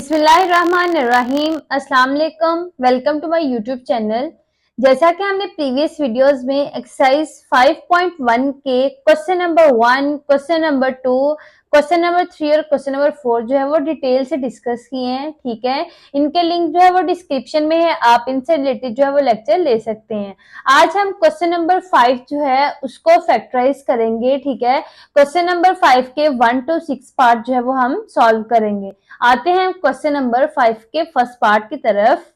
बिस्मिल्लाहिर्रहमानिर्रहीम। अस्सलाम वालेकुम। Welcome to my YouTube channel. जैसा कि हमने प्रीवियस वीडियोस में एक्सरसाइज 5.1 के question number 1, question number 2, question number 3 और क्वेश्चन नंबर 4 जो है वो डिटेल से डिस्कस किए हैं। ठीक है, इनके लिंक जो है वो डिस्क्रिप्शन में है, आप इनसे रिलेटेड जो है वो लेक्चर ले सकते हैं। आज हम क्वेश्चन नंबर 5 जो है उसको फैक्टराइज करेंगे। ठीक है, क्वेश्चन नंबर 5 के 1 to 6 पार्ट जो है वो हम सॉल्व करेंगे। आते हैं क्वेश्चन नंबर 5 के फर्स्ट पार्ट की तरफ।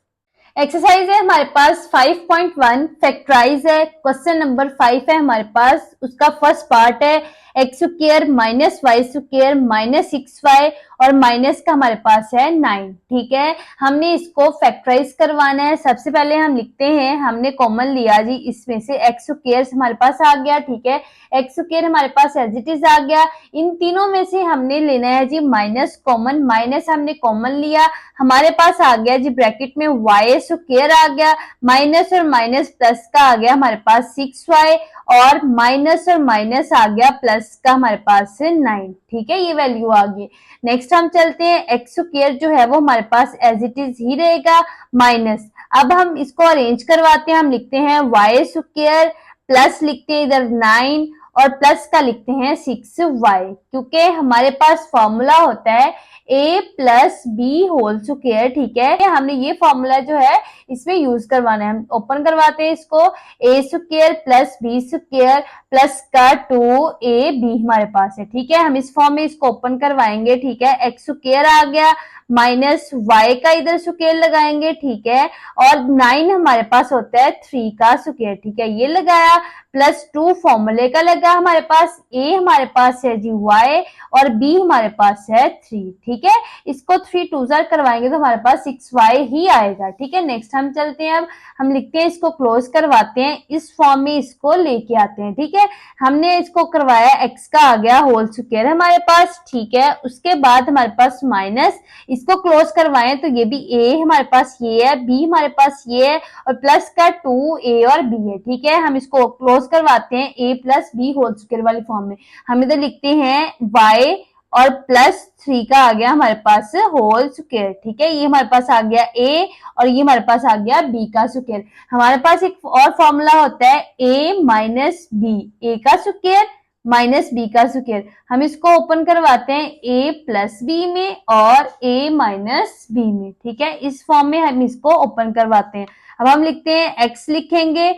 एक्सरसाइज है हमारे पास 5.1 फैक्टराइज है। क्वेश्चन नंबर 5 है हमारे पास, उसका फर्स्ट पार्ट है x square minus y square minus 6y और माइनस का हमारे पास है 9। ठीक है, हमने इसको फैक्टराइज करवाना है। सबसे पहले हम लिखते हैं, हमने कॉमन लिया जी, इसमें से एक्स स्क्वायर हमारे पास आ गया। ठीक है, एक्स स्क्वायर हमारे पास एज इट इज आ गया। इन तीनों में से हमने लेना है जी माइनस कॉमन, माइनस हमने कॉमन लिया, हमारे पास आ गया जी ब्रैकेट में वाई स्क्वायर आ गया, माइनस और माइनस प्लस का आ गया हमारे पास 6y और माइनस और माइनस आ गया प्लस का हमारे पास से 9। ठीक है, ये वैल्यू आ गई। नेक्स्ट हम चलते हैं, एक्स स्क्वायर जो है वो हमारे पास एज इट इज ही रहेगा माइनस। अब हम इसको अरेंज करवाते हैं, हम लिखते हैं वाई स्क्वायर प्लस लिखते हैं इधर 9 और प्लस का लिखते हैं 6y, क्योंकि हमारे पास फॉर्मूला होता है a plus b whole square. ठीक है, हमने ये फॉर्मूला जो है इसमें यूज करवाना है। हम ओपन करवाते हैं इसको, a square plus B square plus का 2ab हमारे पास है। ठीक है, हम इस फॉर्म में इसको ओपन करवाएंगे। ठीक है, एक्स स्क्वायर आ गया माइनस वाई का इधर स्क्वायर लगाएंगे। ठीक है, और 9 हमारे पास होता है 3 का स्क्वायर। ठीक है, ये लगाया प्लस 2 फॉर्मूले का लगा हमारे पास, a हमारे पास है जी y और b हमारे पास है 3। ठीक है, इसको 3 2 जार करवाएंगे तो हमारे पास 6y ही आएगा। ठीक है, नेक्स्ट हम चलते हैं, अब हम लिखते हैं, इसको क्लोज करवाते हैं, इस फॉर्म में इसको लेके आते हैं। ठीक है, हमने इसको करवाया, x का आ गया होल स्क्वायर हमारे पास। ठीक है, उसके बाद हमारे पास माइनस, इसको क्लोज करवाएं तो ये भी a हमारे पास ये है, b हमारे पास ये है और प्लस का 2a और b है। ठीक है, हम इसको क्लोज करवाते हैं a plus b whole square वाली फॉर्म में। हम इधर लिखते हैं y और प्लस 3 का आ गया हमारे पास होल स्क्वायर। ठीक है, ये हमारे पास आ गया a और ये हमारे पास आ गया b का स्क्वायर। हमारे पास एक और फॉर्मूला होता है a माइनस बी, a का स्क्वायर माइनस बी का स्क्वायर। हम इसको ओपन करवाते हैं a प्लस बी में और a माइनस बी में। ठीक है, इस फॉर्म में हम इसको ओपन करवाते हैं। अब हम लिखते हैं x लिखेंगे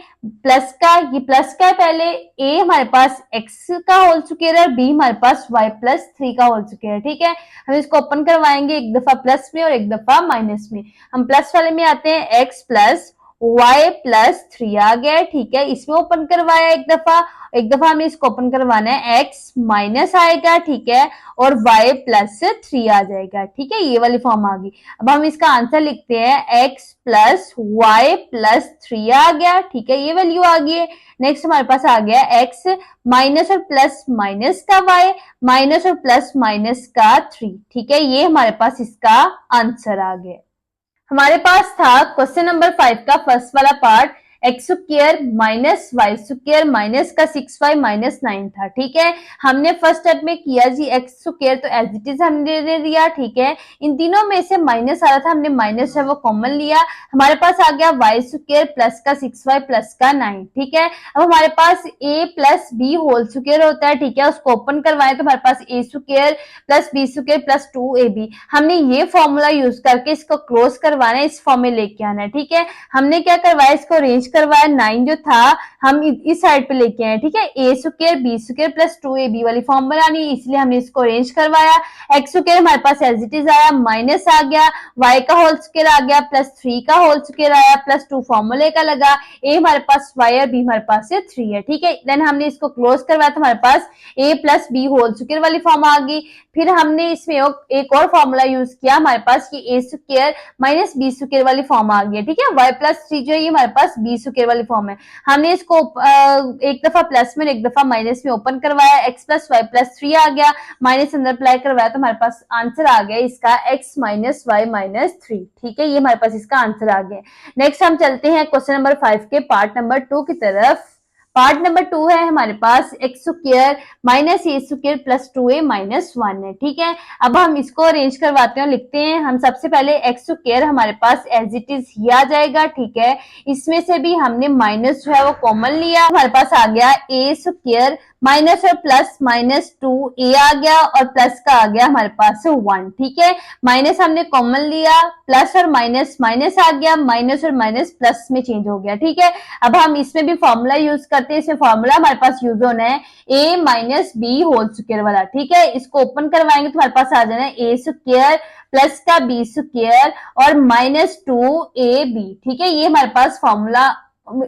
प्लस का, ये प्लस का है पहले, a हमारे पास x का होल स्क्वायर है, b हमारे पास y प्लस 3 का होल स्क्वायर है। ठीक है, हम इसको ओपन करवाएंगे, एक दफा प्लस में और एक दफा माइनस में। हम प्लस वाले में आते हैं, x प्लस y प्लस 3 आ गया है। ठीक है, इसमें ओपन करवाया एक दफा हमें इसको ओपन करवाना है, x माइनस आएगा। ठीक है, और y प्लस 3 आ जाएगा। ठीक है, ये वाली फॉर्म आ गई। अब हम इसका आंसर लिखते हैं, x प्लस वाई प्लस 3 आ गया। ठीक है, ये वैल्यू आ गई है। नेक्स्ट हमारे पास आ गया x माइनस और प्लस माइनस का y माइनस और प्लस माइनस का 3। ठीक है, ये हमारे पास इसका आंसर आ गया। हमारे पास था क्वेश्चन नंबर 5 का फर्स्ट वाला part, x square minus y square minus का 6y माइनस 9 था। ठीक है, हमने फर्स्ट स्टेप में किया जी एक्स स्क्वायर तो एज इट इज हमने ले लिया। ठीक है, इन तीनों में से माइनस आ रहा था, हमने माइनस है वो कॉमन लिया, हमारे पास आ गया वाई स्क्वायर प्लस का 6y प्लस का 9। ठीक है, अब हमारे पास a plus b whole square होता है। ठीक है, उसको ओपन करवाए तो हमारे पास a square plus B square plus 2ab, हमने ये फॉर्मूला यूज करके इसको क्लोज करवाना है, इस फॉर्म में लेके आना है। ठीक है, हमने क्या करवाया, इसको अरेंज करवाया, 9 जो था हम इस साइड पे लेके आए। ठीक है, a square B square plus 2ab वाली फॉर्म बनानी है, इसलिए हमने इसको अरेंज करवाया। एक्स स्क्वायर हमारे पास एज इट इज आया, माइनस आ गया, y का होल स्क्वायर आ गया प्लस 3 का होल स्क्वायर आया प्लस 2 फॉर्मूले का लगा, a हमारे पास y और b हमारे पास से 3 है। ठीक है, देन हमने इसको क्लोज करवाया तो हमारे पास a plus b whole square वाली फॉर्म आ गई। फिर हमने इसमें एक और फॉर्मूला यूज किया, हमारे पास ये a square minus b square वाली फॉर्म आ गई है। ठीक है, y प्लस 3 जो है ये हमारे पास बी स्क्वायर वाली फॉर्म है। हमने इसको एक दफा प्लस में एक दफा माइनस में ओपन करवाया, x प्लस वाई प्लस 3 आ गया, माइनस अंदर अप्लाई करवाया तो हमारे पास आंसर आ गया इसका x माइनस वाई माइनस 3। ठीक है, ये हमारे पास इसका आंसर आ गया। नेक्स्ट हम चलते हैं क्वेश्चन नंबर 5 के पार्ट नंबर 2 की तरफ। पार्ट नंबर 2 है हमारे पास एक्स स्क्वायर माइनस ए स्क्वायर प्लस 2a माइनस 1 है। ठीक है, अब हम इसको अरेंज करवाते हैं और लिखते हैं। हम सबसे पहले एक्स स्क्वायर हमारे पास एज इट इज ही आ जाएगा। ठीक है, इसमें से भी हमने माइनस जो है वो कॉमन लिया, हमारे पास आ गया ए स्क्वायर माइनस और प्लस माइनस 2a आ गया और प्लस का आ गया हमारे पास 1। ठीक है, माइनस हमने कॉमन लिया, प्लस और माइनस माइनस आ गया, माइनस और माइनस प्लस में चेंज हो गया। ठीक है, अब हम इसमें भी फॉर्मूला यूज करते हैं। इसमें फॉर्मूला हमारे पास यूज होना है a minus B whole square वाला। ठीक है, इसको ओपन करवाएंगे तो हमारे पास आ जाना है ए स्क्वायर प्लस का बी स्क्वायर और माइनस 2ab। ठीक है, ये हमारे पास फॉर्मूला,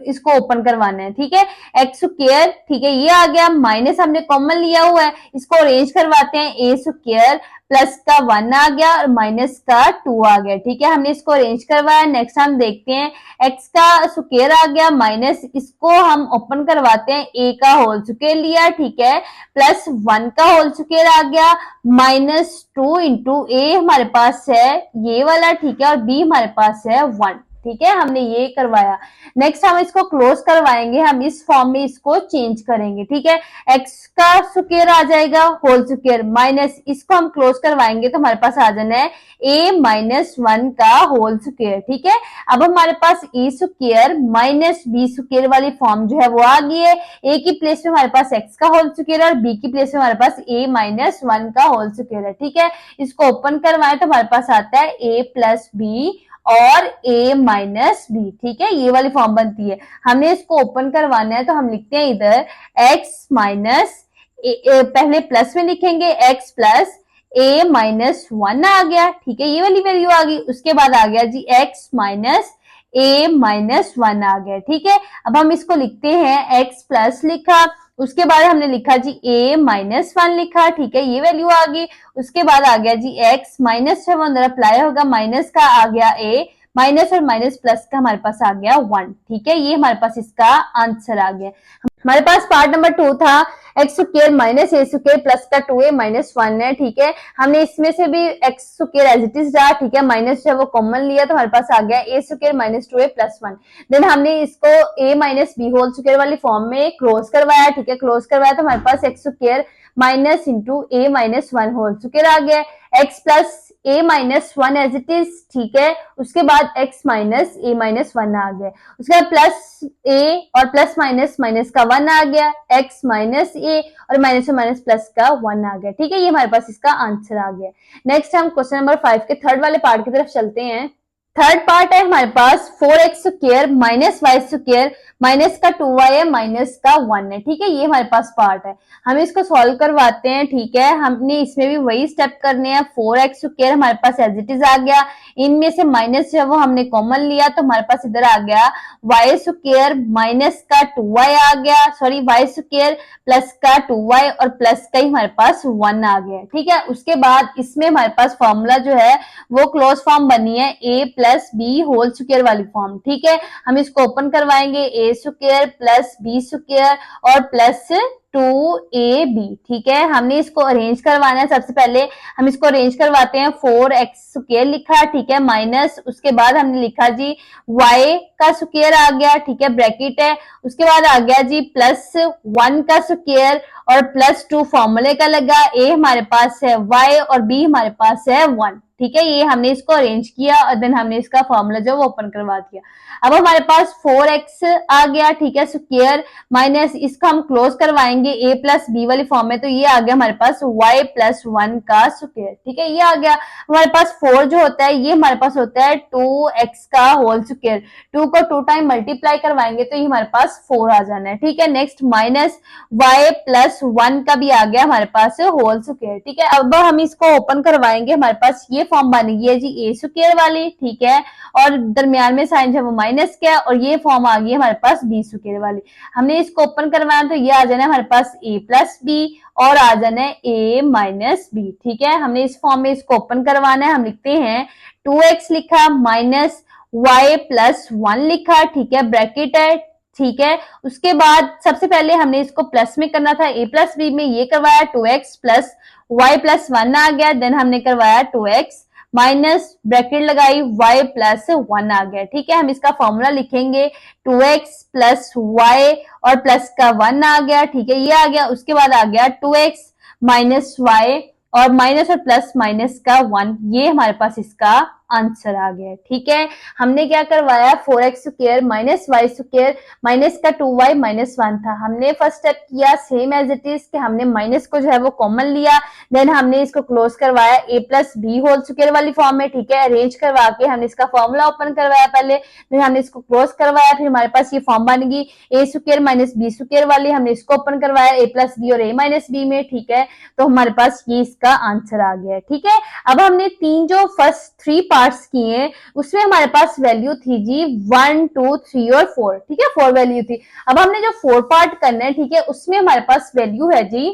इसको ओपन करवाना है। ठीक है, एक्स स्क्वायर, ठीक है, ये आ गया, माइनस हमने कॉमन लिया हुआ है, इसको अरेंज करवाते हैं। ए स्क्वायर प्लस का 1 आ गया और माइनस का 2 आ गया। ठीक है, हमने इसको अरेंज करवाया। नेक्स्ट हम देखते हैं एक्स का स्क्वायर आ गया माइनस, इसको हम ओपन करवाते हैं, ए का होल स्क्वायर लिया। ठीक है, प्लस 1 का होल स्क्वायर आ गया माइनस 2 इंटू ए हमारे पास है ये वाला। ठीक है, और बी हमारे पास है 1। ठीक है, हमने ये करवाया। नेक्स्ट हम इसको क्लोज करवाएंगे, हम इस फॉर्म में इसको चेंज करेंगे। ठीक है, एक्स का स्क्वायर आ जाएगा होल स्क्वायर माइनस, इसको हम क्लोज करवाएंगे तो हमारे पास आ जाना है ए माइनस 1 का होल स्क्वायर। ठीक है, अब हमारे पास ए स्क्वायर माइनस बी स्क्वायर वाली फॉर्म जो है वो आ गई है। ए की प्लेस में हमारे पास एक्स का होल स्क्वायर और बी की प्लेस में हमारे पास ए माइनस 1 का होल स्क्वायर है। ठीक है, इसको ओपन करवाएं तो हमारे पास आता है ए प्लस बी और a माइनस बी। ठीक है, ये वाली फॉर्म बनती है। हमने इसको ओपन करवाना है तो हम लिखते हैं इधर x माइनस, पहले प्लस में लिखेंगे x प्लस a माइनस 1 आ गया। ठीक है, ये वाली वैल्यू आ गई। उसके बाद आ गया जी x माइनस a माइनस 1 आ गया। ठीक है, अब हम इसको लिखते हैं x प्लस लिखा, उसके बाद हमने लिखा जी a माइनस 1 लिखा। ठीक है, ये वैल्यू आ गई। उसके बाद आ गया जी x माइनस 7 अप्लाई होगा, माइनस का आ गया a, माइनस और माइनस प्लस का हमारे पास आ गया 1। ठीक है, ये हमारे पास इसका आंसर आ गया। हमारे पास पार्ट नंबर 2 था एक्स स्क्वायर माइनस ए स्क्वायर प्लस का 2a माइनस 1 है। ठीक है, हमने इसमें से भी x square as it is रहा। ठीक है, माइनस जो है वो कॉमन लिया तो हमारे पास आ गया A square minus 2a plus 1। Then हमने इसको a minus B whole square वाली फॉर्म में क्लोज करवाया। ठीक है, क्लोज करवाया तो हमारे पास X square minus into A minus 1 whole square आ गया, X plus a minus 1 as it is. ठीक है, उसके बाद x माइनस a माइनस 1 आ गया, उसके बाद प्लस a और प्लस माइनस माइनस का 1 आ गया, x माइनस a और माइनस माइनस प्लस का 1 आ गया। ठीक है, ये हमारे पास इसका आंसर आ गया। नेक्स्ट हम क्वेश्चन नंबर 5 के थर्ड वाले पार्ट की तरफ चलते हैं। थर्ड पार्ट है हमारे पास 4x square minus y square minus का 2y है माइनस का 1 है। ठीक है, ये हमारे पास पार्ट है, हम इसको सॉल्व करवाते हैं। ठीक है, हमने इसमें भी वही स्टेप करने हैं। 4x स्क्वायर हमारे पास एज इट इज आ गया, इनमें से माइनस जो है वो हमने कॉमन लिया तो हमारे पास इधर आ गया y स्क्वायर माइनस का 2y आ गया, सॉरी y स्क्वायर प्लस का 2y और प्लस का ही हमारे पास 1 आ गया। ठीक है, उसके बाद इसमें हमारे पास फॉर्मूला जो है वो क्लोज फॉर्म बनी है a plus b whole square वाली फॉर्म। ठीक है, हम इसको ओपन करवाएंगे, a square plus B square और प्लस 2ab। ठीक है, हमने इसको अरेंज करवाना है। सबसे पहले हम इसको अरेंज करवाते हैं, 4x स्क्वायर लिखा। ठीक है, माइनस, उसके बाद हमने लिखा जी y का स्क्वायर आ गया। ठीक है, ब्रैकेट है, उसके बाद आ गया जी प्लस 1 का स्क्वायर और प्लस 2 फॉर्मूले का लगा, a हमारे पास है y और b हमारे पास है 1। ठीक है, ये हमने इसको अरेंज किया और देन हमने इसका फॉर्मूला जो वो ओपन करवा दिया। अब हमारे पास 4x आ गया। ठीक है, स्क्वायर माइनस, इसको हम क्लोज करवाएंगे a प्लस बी वाली फॉर्म में तो ये आ गया हमारे पास y प्लस 1 का स्क्वायर। ठीक है, ये आ गया हमारे पास 4 जो होता है ये हमारे पास होता है 2x का होल स्क्वायर, 2 को 2 टाइम मल्टीप्लाई करवाएंगे तो ये हमारे पास 4 आ जाना है। ठीक है, नेक्स्ट माइनस y प्लस 1 का भी आ गया हमारे पास होल स्क्वायर। ठीक है, अब हम इसको ओपन करवाएंगे, हमारे पास ये फॉर्म बन गई है जी ए स्क्वायर वाली। ठीक है, और दरमियान में साइन जो वो माइनस का और ये फॉर्म आ गई है हमारे पास बी स्क्वायर वाली। हमने इसको ओपन करवाया तो ये आ जाना है हमारे पास a प्लस बी और आ जाना है a माइनस बी। ठीक है, हमने इस फॉर्म में इसको ओपन करवाना है, हम लिखते हैं 2x लिखा माइनस y प्लस 1 लिखा। ठीक है, ब्रैकेट है। ठीक है, उसके बाद सबसे पहले हमने इसको प्लस में करना था, a प्लस बी में ये करवाया 2x प्लस y प्लस 1 आ गया, देन हमने करवाया 2x माइनस ब्रैकेट लगाई y प्लस 1 आ गया। ठीक है, हम इसका फॉर्मूला लिखेंगे 2x प्लस y और प्लस का 1 आ गया। ठीक है, ये आ गया। उसके बाद आ गया 2x माइनस y और माइनस और प्लस माइनस का 1, ये हमारे पास इसका आंसर आ गया। ठीक है, हमने क्या करवाया 4x square minus y square minus का 2y माइनस 1 था। हमने फर्स्ट स्टेप किया सेम एज इट इज कि हमने माइनस को जो है वो कॉमन लिया, देन हमने इसको क्लोज करवाया a plus b whole square वाली फॉर्म में। ठीक है, अरेंज करवा के हमने इसका फॉर्मूला ओपन करवाया पहले, फिर हमने इसको क्लोज करवाया, फिर हमारे पास ये फॉर्म बन गई a square minus b square वाली। हमने इसको ओपन करवाया a प्लस बी और a माइनस बी में। ठीक है, तो हमारे पास ये इसका आंसर आ गया। ठीक है, अब हमने तीन जो फर्स्ट 3 पार्ट्स किए उसमें हमारे पास वैल्यू थी जी 1 2 3 और 4। ठीक है, 4 वैल्यू थी। अब हमने जो 4 पार्ट करना है, ठीक है, उसमें हमारे पास वैल्यू है जी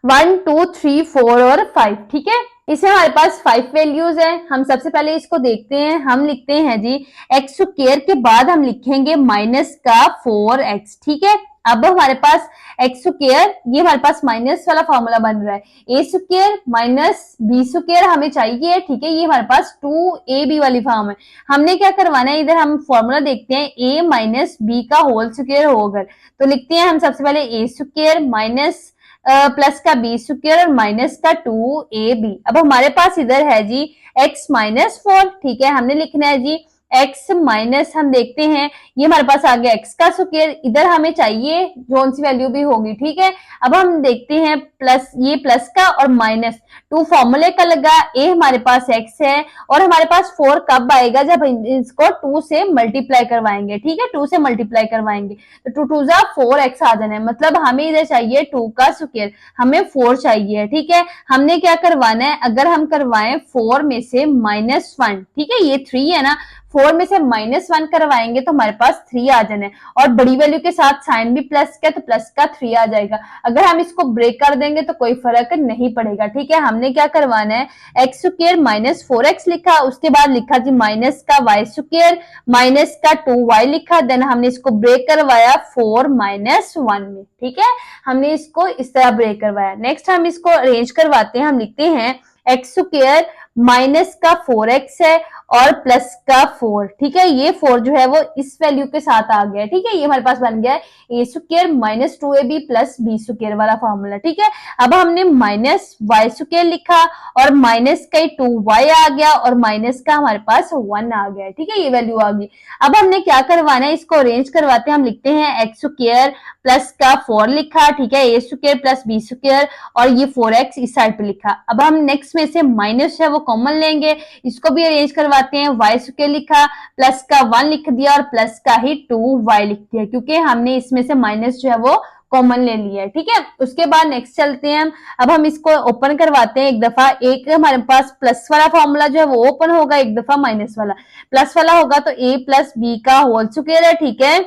1 2 3 4 और 5। ठीक है, इसमें हमारे पास 5 वैल्यूज है। हम सबसे पहले इसको देखते हैं। हम लिखते हैं जी एक्स स्क्वायर के बाद हम लिखेंगे माइनस का 4x। ठीक है, अब हमारे पास एक्स स्क्वायर, ये हमारे पास माइनस वाला फॉर्मूला बन रहा है A square minus b square हमें चाहिए। ठीक है, ये हमारे पास 2ab वाली फॉर्म है। हमने क्या करवाना है, इधर हम फॉर्मूला देखते हैं a माइनस बी का होल स्क्वायर होगा, तो लिखते हैं हम सबसे पहले ए स्क्वायर माइनस प्लस का बी स्क्वायर और माइनस का 2ab। अब हमारे पास इधर है जी x माइनस 4। ठीक है, हमने लिखना है जी x माइनस, हम देखते हैं ये हमारे पास आ गया x का स्क्वायर, इधर हमें चाहिए जोन सी वैल्यू भी होगी। ठीक है, अब हम देखते हैं प्लस, ये प्लस का और माइनस 2 फॉर्मूले का लगा, a हमारे पास x है और हमारे पास 4 कब आएगा जब इसको 2 से मल्टीप्लाई करवाएंगे। ठीक है, 2 से मल्टीप्लाई करवाएंगे तो 2 2 जा 4x आ जाना है, मतलब हमें इधर चाहिए 2 का स्क्वायर, हमें 4 चाहिए। ठीक है, हमने क्या करवाना है, अगर हम करवाएं 4 में से -1, ठीक है, ये 3 है ना, 4 में से -1 करवाएंगे तो हमारे पास 3 आ जाना है और बड़ी वैल्यू के साथ साइन भी प्लस का, तो प्लस का 3 आ जाएगा। अगर हम इसको ब्रेक कर देंगे तो कोई फर्क नहीं पड़ेगा। ठीक है, हमने क्या करवाना है एक्स स्क्वायर माइनस 4x लिखा, उसके बाद लिखा जी माइनस का वाई स्क्वायर माइनस का 2y लिखा, देन हमने इसको ब्रेक करवाया 4 माइनस 1 में। ठीक है, हमने इसको इस तरह ब्रेक करवाया। नेक्स्ट हम इसको अरेंज करवाते हैं। हम लिखते हैं एक्स स्क्वायर माइनस का 4x है और प्लस का 4। ठीक है, ये 4 जो है वो इस वैल्यू के साथ आ गया। ठीक है, ये हमारे पास बन गया A square minus 2ab plus B square वाला फॉर्मूला। ठीक है, अब हमने माइनस वाई स्क्वायर लिखा और माइनस का 2y आ गया और माइनस का हमारे पास 1 आ गया। ठीक है, ये वैल्यू आ गई। अब हमने क्या करवाना है, इसको अरेंज करवाते हैं। हम लिखते हैं एक्स स्क्वायर प्लस का 4 लिखा, ठीक है, A square plus B square और ये 4x इस साइड पे लिखा। अब हम नेक्स्ट में से माइनस है वो कॉमन लेंगे, इसको भी अरेंज करवाते हैं। वाई स्क्वायर लिखा, प्लस का 1 लिख दिया और प्लस का ही 2y लिख दिया, क्योंकि हमने इसमें से माइनस जो है वो कॉमन ले लिया है। ठीक है, उसके बाद नेक्स्ट चलते हैं हम। अब हम इसको ओपन करवाते हैं एक दफा। एक हमारे पास प्लस वाला फॉर्मूला जो है वो ओपन होगा, एक दफा माइनस वाला। प्लस वाला होगा तो a प्लस बी का होल स्क्वायर है। ठीक है,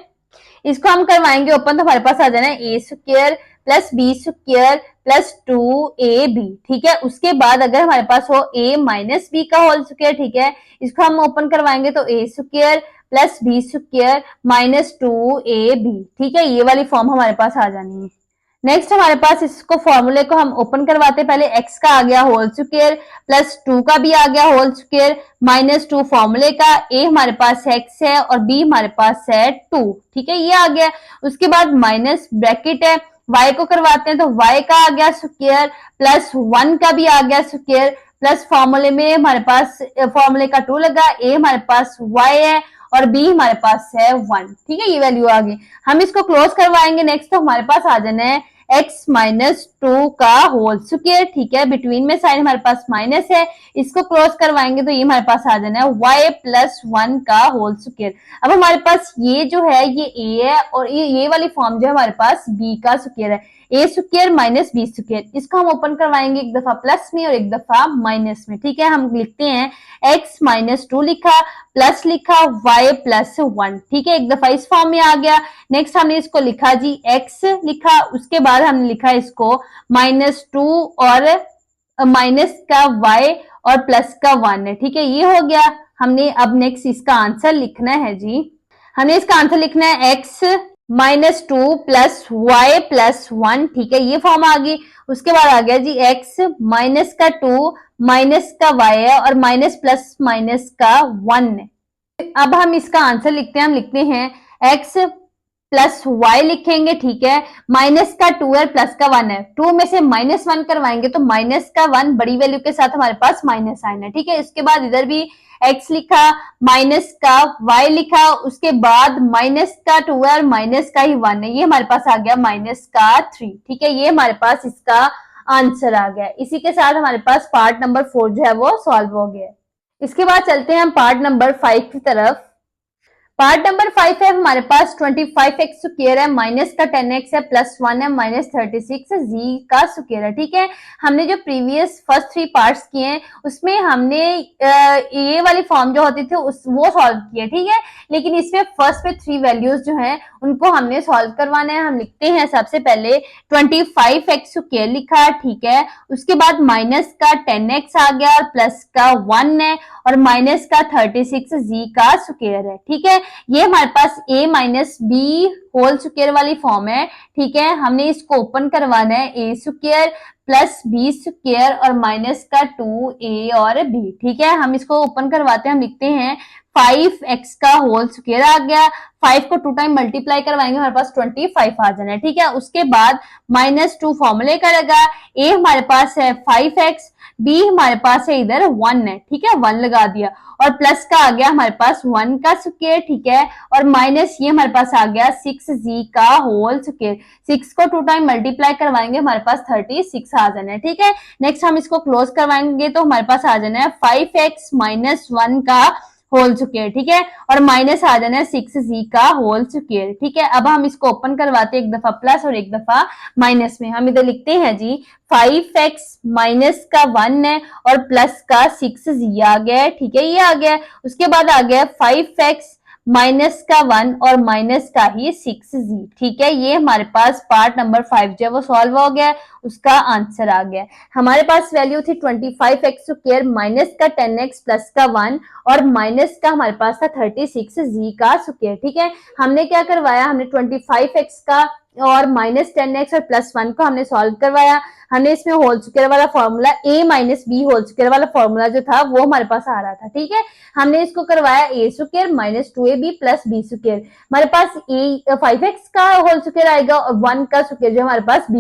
इसको हम करवाएंगे ओपन तो हमारे पास आ जाना है A square plus B square plus 2ab। ठीक है, उसके बाद अगर हमारे पास हो a माइनस बी का होल स्क्वायर, ठीक है, इसको हम ओपन करवाएंगे तो A square plus B square minus 2ab। ठीक है, ये वाली फॉर्म हमारे पास आ जानी है। नेक्स्ट हमारे पास इसको फॉर्मूले को हम ओपन करवाते हैं। पहले x का आ गया होल स्क्वायर प्लस 2 का भी आ गया होल स्क्वायर माइनस 2 फॉर्मूले का, a हमारे पास x है और b हमारे पास है 2। ठीक है, ये आ गया। उसके बाद माइनस ब्रैकेट है, y को करवाते हैं तो y का आ गया स्क्वायर प्लस 1 का भी आ गया स्क्वायर प्लस फॉर्मूले में हमारे पास फॉर्मूले का 2 लगा, a हमारे पास y है और b हमारे पास है 1। ठीक है, ये वैल्यू आ गई। हम इसको क्लोज करवाएंगे नेक्स्ट, तो हमारे पास आ जाना है x माइनस 2 का होल स्क्वायर। ठीक है, बिटवीन में साइन हमारे पास माइनस है, इसको क्लोज करवाएंगे तो ये हमारे पास आ जाना है y प्लस 1 का होल स्क्वायर। अब हमारे पास ये जो है ये a है और ये वाली फॉर्म जो है हमारे पास b का स्क्वायर है, A square minus b square. इसको हम ओपन करवाएंगे एक दफा प्लस में और एक दफा माइनस में। ठीक है, हम लिखते हैं x माइनस 2 लिखा प्लस लिखा y प्लस 1। ठीक है, एक दफा इस फॉर्म में आ गया। नेक्स्ट हमने इसको लिखा जी x लिखा, उसके बाद हमने लिखा इसको -2 और माइनस का y और प्लस का 1 है। ठीक है, ये हो गया। हमने अब नेक्स्ट इसका आंसर लिखना है जी, हमने इसका आंसर लिखना है x -2 प्लस वाई प्लस 1, ठीक है, ये फॉर्म आ गई। उसके बाद आ गया जी x माइनस का 2 माइनस का y है और माइनस प्लस माइनस का 1 है। अब हम इसका आंसर लिखते हैं, हम लिखते हैं x प्लस वाई लिखेंगे, ठीक है, माइनस का 2 है प्लस का 1 है, 2 में से -1 करवाएंगे तो माइनस का 1 बड़ी वैल्यू के साथ हमारे पास माइनस साइन है, ठीक है। इसके बाद इधर भी x लिखा, माइनस का y लिखा, उसके बाद माइनस का 2 है और माइनस का ही 1 है, ये हमारे पास आ गया माइनस का 3, ठीक है, ये हमारे पास इसका आंसर आ गया। इसी के साथ हमारे पास पार्ट नंबर 4 जो है वो सॉल्व हो गया। इसके बाद चलते हैं हम पार्ट नंबर 5 की तरफ। पार्ट नंबर 5 है हमारे पास 25x स्क्वायर है, माइनस का 10x है, प्लस 1 है, माइनस 36 है, z का स्क्वायर है, ठीक है। हमने जो प्रीवियस फर्स्ट 3 पार्ट्स किए हैं उसमें हमने ये वाली फॉर्म जो होती थी वो सॉल्व किया, ठीक है, लेकिन इसमें फर्स्ट पे 3 वैल्यूज जो हैं उनको हमने सॉल्व करवाना है। हम लिखते हैं सबसे पहले 25x स्क्वायर लिखा, ठीक है, उसके बाद माइनस का 10x आ गया और प्लस का 1 है और माइनस का 36 z का स्क्वायर है, ठीक है। ये हमारे पास a minus B whole square वाली फॉर्म है, ठीक है। हमने इसको ओपन करवाना है, a square plus B square और माइनस का 2a और b, ठीक है। हम इसको ओपन करवाते हैं, हम लिखते हैं 5x का होल स्क्वायर आ गया, 5 को 2 टाइम मल्टीप्लाई करवाएंगे हमारे पास 25 आ जाना है, ठीक है। उसके बाद -2 फॉर्मूले का लगा, a हमारे पास है 5x, b हमारे पास है इधर 1 है, ठीक है, 1 लगा दिया और प्लस का आ गया हमारे पास 1 का स्क्वायर, ठीक है, और माइनस ये हमारे पास आ गया 6z का होल स्क्वायर, 6 को 2 टाइम मल्टीप्लाई करवाएंगे हमारे पास 36 आ जाना है, ठीक है। नेक्स्ट हम इसको क्लोज करवाएंगे तो हमारे पास आ जाना है 5x माइनस 1 का होल स्क्वायर, ठीक है, और माइनस आ जाना है 6z का होल स्क्वायर, ठीक है। अब हम इसको ओपन करवाते हैं, एक दफा प्लस और एक दफा माइनस में। हम इधर लिखते हैं जी 5x माइनस का 1 है और प्लस का 6z आ गया है, ठीक है, ये आ गया। उसके बाद आ गया 5x माइनस का 1 और माइनस का ही 6z, ठीक है, ये हमारे पास पार्ट नंबर 5 जो है वो सॉल्व हो गया, उसका आंसर आ गया। हमारे पास वैल्यू थी 25x स्क्वायर माइनस का 10x प्लस का 1 और माइनस का हमारे पास था 36z का स्क्वायर, ठीक है। हमने क्या करवाया, हमने 25x का और माइनस 10x और प्लस 1 को हमने सॉल्व करवाया। हमने इसमें होल स्क्वायर वाला formula a minus B whole square वाला फॉर्मूला जो था वो हमारे पास आ रहा था, ठीक है। हमने इसको करवाया a square minus 2ab plus b square, हमारे पास 5x का होल स्क्वायर आएगा और 1 का स्क्वायर जो हमारे पास b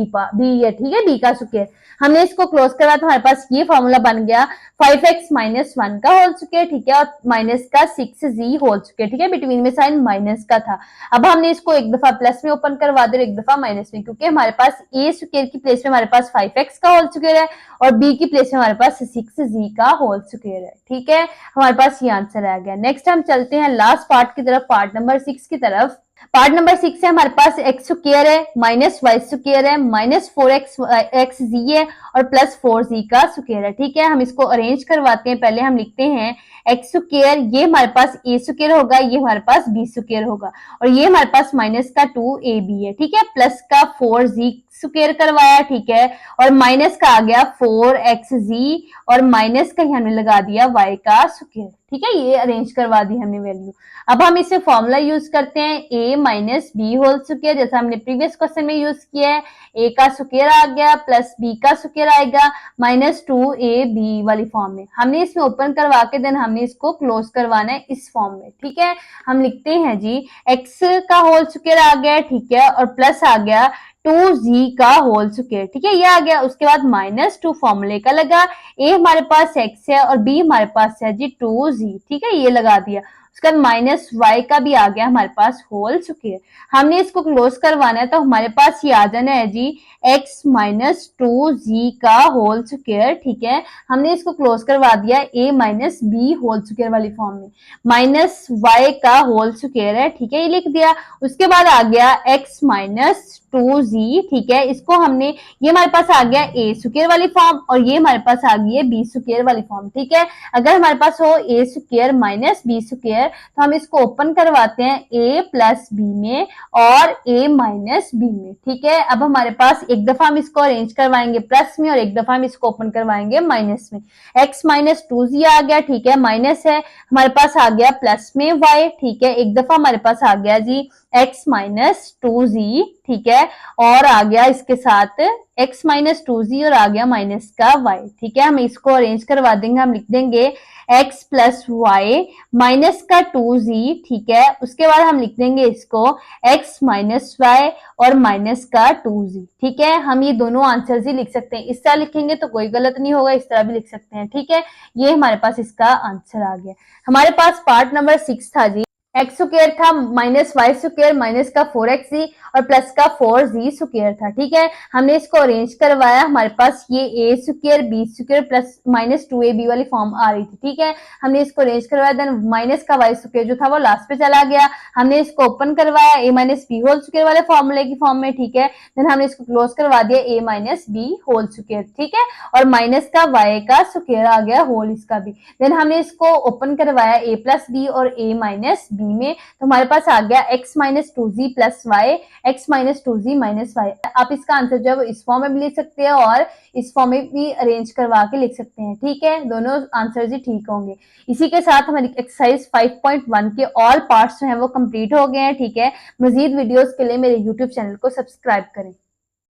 है, ठीक है, b का स्क्वायर। हमने इसको क्लोज करवाया तो हमारे पास ये फॉर्मूला बन गया 5x माइनस 1 का होल स्क्वायर, ठीक है, और माइनस का 6z होल स्क्वायर, ठीक है, बिटवीन में साइन माइनस का था। अब हमने इसको एक दफा प्लस में ओपन करवा दे, एक दफा माइनस में, क्योंकि हमारे पास a स्क्वायर की प्लेस में हमारे पास 5x का होल स्क्वायर है और b की प्लेस में हमारे पास 6z का होल स्क्वायर है, ठीक है, हमारे पास ये आंसर आ गया। नेक्स्ट हम चलते हैं लास्ट पार्ट की तरफ, पार्ट नंबर 6 की तरफ। पार्ट नंबर 6 है हमारे पास एक्स स्क्वायर है माइनस वाई स्क्वायर है माइनस 4x जी है और प्लस 4z का स्क्वायर है, ठीक है। हम इसको अरेंज करवाते हैं, पहले हम लिखते हैं एक्स स्क्वायर, ये हमारे पास a स्क्वायर होगा, ये हमारे पास b स्क्वायर होगा और ये हमारे पास माइनस का 2ab है, ठीक है, प्लस का 4z स्क्वायर करवाया, ठीक है, और माइनस का आ गया 4xz और माइनस का ही हमने लगा दिया y का स्क्वायर, ठीक है, ये अरेंज करवा दी हमने वैल्यू। अब हम इसे फॉर्मूला यूज करते हैं a minus B whole square, जैसा हमने प्रीवियस क्वेश्चन में यूज किया है, a का स्क्वायर आ गया प्लस b का स्क्वायर आएगा माइनस 2ab वाली फॉर्म में। हमने इसमें ओपन करवा के देन हमने इसको क्लोज करवाना है इस फॉर्म में, ठीक है। हम लिखते हैं जी x का होल स्क्वायर आ गया, ठीक है, और प्लस आ गया 2z का होल स्क्वायर, ठीक है, ये आ गया। उसके बाद -2 फॉर्मूले का लगा, a हमारे पास x है और b हमारे पास है जी 2z, ठीक है, ये लगा दिया। उसके बाद माइनस y का भी आ गया हमारे पास होल स्क्वायर। हमने इसको क्लोज करवाना है तो हमारे पास ये आ जाना है जी x माइनस 2z का होल स्क्वायर, ठीक है। हमने इसको क्लोज करवा दिया a minus B whole square वाली फॉर्म में, माइनस y का होल स्क्वायर है, ठीक है, ये लिख दिया। उसके बाद आ गया x माइनस 2z, ठीक है, इसको हमने, ये हमारे पास आ गया ए स्क्वायर वाली फॉर्म और ये हमारे पास आ गई है बी स्क्वायर वाली फॉर्म, ठीक है। अगर हमारे पास हो ए स्क्वायर माइनस बी स्क्वायर तो हम इसको ओपन करवाते हैं ए प्लस बी में और ए माइनस बी में, ठीक है। अब हमारे पास एक दफा हम इसको अरेंज करवाएंगे प्लस में और एक दफा हम इसको ओपन करवाएंगे माइनस में। x माइनस 2z आ गया, ठीक है, माइनस है, हमारे पास आ गया प्लस में y, ठीक है, एक दफा हमारे पास आ गया जी x माइनस 2z, ठीक है, और आ गया इसके साथ x माइनस 2z और आ गया माइनस का y, ठीक है। हम इसको अरेंज करवा देंगे, हम लिख देंगे x प्लस वाई माइनस का 2z, ठीक है, उसके बाद हम लिख देंगे इसको x माइनस वाई और माइनस का 2z, ठीक है। हम ये दोनों आंसर ही लिख सकते हैं, इस तरह लिखेंगे तो कोई गलत नहीं होगा, इस तरह भी लिख सकते हैं, ठीक है। ये हमारे पास इसका आंसर आ गया। हमारे पास पार्ट नंबर 6 था जी, एक्स स्क्वायर था माइनस वाई स्क्वायर माइनस का 4x और प्लस का 4z स्क्वायर था, ठीक है। हमने इसको अरेंज करवाया, हमारे पास ये A square B square plus minus 2ab वाली फॉर्म आ रही थी, ठीक है। हमने इसको अरेंज करवाया, देन माइनस का वाई स्क्वायर जो था वो लास्ट पे चला गया, हमने इसको ओपन करवाया ए माइनस बी होल स्क्वायर वाले फॉर्मूले की फॉर्म में, ठीक है। देन हमने इसको क्लोज करवा दिया ए माइनस बी होल स्क्वायर, ठीक है, और माइनस का वाई का स्क्वायर आ गया होल इसका भी। देन हमने इसको ओपन करवाया ए प्लस बी और ए माइनस बी में, तो हमारे पास आ गया x minus 2z plus y, x minus 2z minus y. आप इसका आंसर जो है इस फॉर्म में भी लिख सकते हैं और इस फॉर्म में भी अरेंज करवा के लिख सकते हैं, ठीक है, दोनों आंसर ही ठीक होंगे। इसी के साथ हमारी एक्सरसाइज 5.1 के ऑल पार्ट्स जो है वो कंप्लीट हो गए हैं, ठीक है। मजीद वीडियोस के लिए मेरे यूट्यूब चैनल को सब्सक्राइब करें।